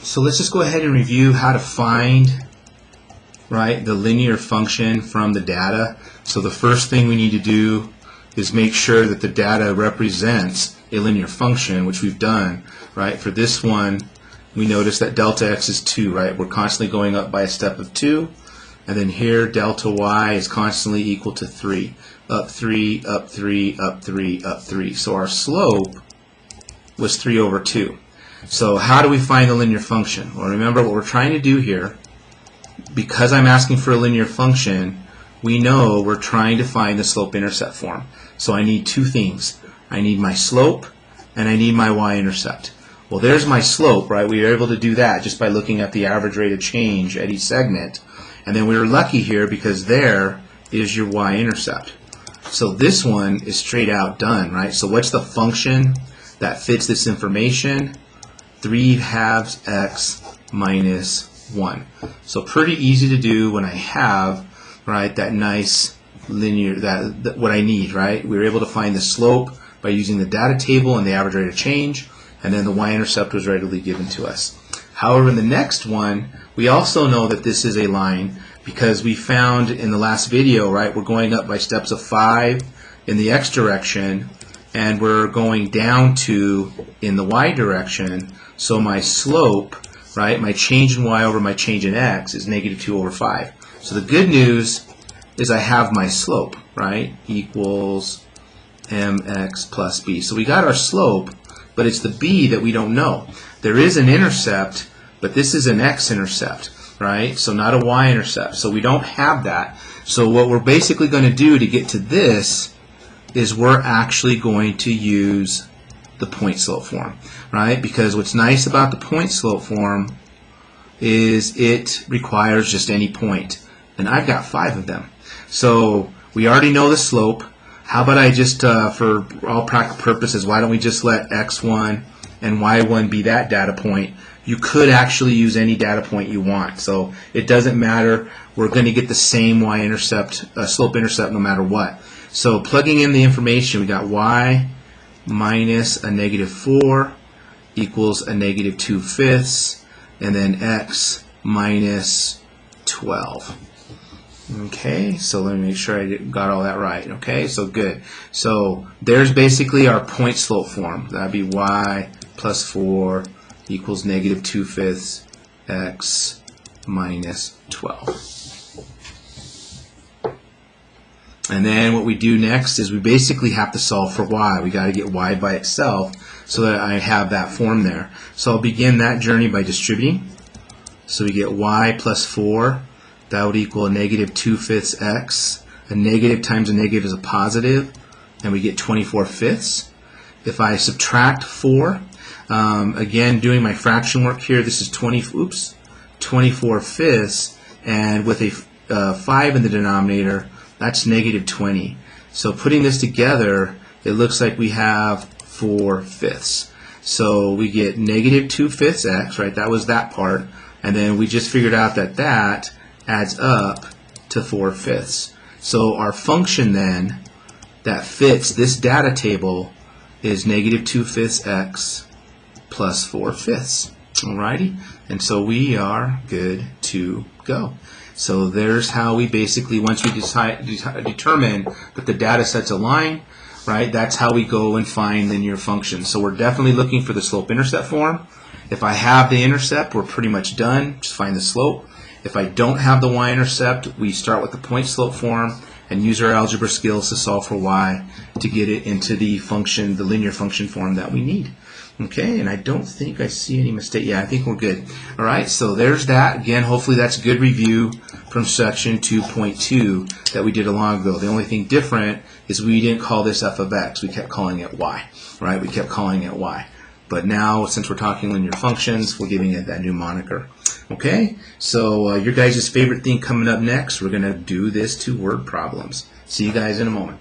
So let's just go ahead and review how to find, right, the linear function from the data. So the first thing we need to do is make sure that the data represents a linear function, which we've done, right? For this one, we notice that delta x is 2, right? We're constantly going up by a step of 2. And then here, delta y is constantly equal to 3. Up 3, up 3, up 3, up 3. So our slope was 3 over 2. So how do we find the linear function? Well, remember what we're trying to do here. Because I'm asking for a linear function, we know we're trying to find the slope-intercept form. So I need two things. I need my slope and I need my y-intercept. Well, there's my slope, right? We were able to do that just by looking at the average rate of change at each segment. And then we were lucky here because there is your y-intercept. So this one is straight out done, right? So what's the function that fits this information? 3/2 x minus 1. So pretty easy to do when I have, right, that nice linear, that what I need, right? We were able to find the slope by using the data table and the average rate of change, and then the y-intercept was readily given to us. However, in the next one, we also know that this is a line because we found in the last video, right, we're going up by steps of 5 in the x direction, and we're going down 2 in the y direction. So my slope, right, my change in y over my change in x is negative 2 over 5. So the good news is I have my slope, right, equals mx plus b. So we got our slope, but it's the b that we don't know. There is an intercept, but this is an x-intercept, right? So not a y-intercept. So we don't have that. So what we're basically going to do to get to this is we're actually going to use the point slope form, right? Because what's nice about the point slope form is it requires just any point. And I've got 5 of them. So we already know the slope. How about I just, for all practical purposes, why don't we just let x1 and y1 be that data point? You could actually use any data point you want. So it doesn't matter. We're going to get the same y-intercept, slope-intercept no matter what. So plugging in the information, we got y minus a negative 4 equals a negative 2/5, and then x minus 12. Okay, so let me make sure I got all that right. Okay, so good. So there's basically our point slope form. That'd be y plus 4 equals negative 2/5 x minus 12. And then what we do next is we basically have to solve for y. We got to get y by itself so that I have that form there. So I'll begin that journey by distributing. So we get y plus 4. That would equal a negative 2/5 x. A negative times a negative is a positive, and we get 24/5. If I subtract 4, again doing my fraction work here, this is 24/5, and with a 5 in the denominator, that's negative 20. So putting this together, it looks like we have 4/5. So we get negative 2/5 x, right? That was that part. And then we just figured out that that adds up to 4/5. So our function then that fits this data table is negative 2/5 x plus 4/5. Alrighty? And so we are good to go. So there's how we basically, once we determine that the data set's align, right, that's how we go and find linear functions. So we're definitely looking for the slope-intercept form. If I have the intercept, we're pretty much done. Just find the slope. If I don't have the y-intercept, we start with the point slope form and use our algebra skills to solve for y to get it into the function, the linear function form that we need. Okay, and I don't think I see any mistake. Yeah, I think we're good. All right, so there's that. Again, hopefully that's a good review from section 2.2 that we did a long ago. The only thing different is we didn't call this f of x. We kept calling it y, right? We kept calling it y. But now, since we're talking linear functions, we're giving it that new moniker. Okay, so your guys' favorite thing coming up next, we're going to do this 2-word problems. See you guys in a moment.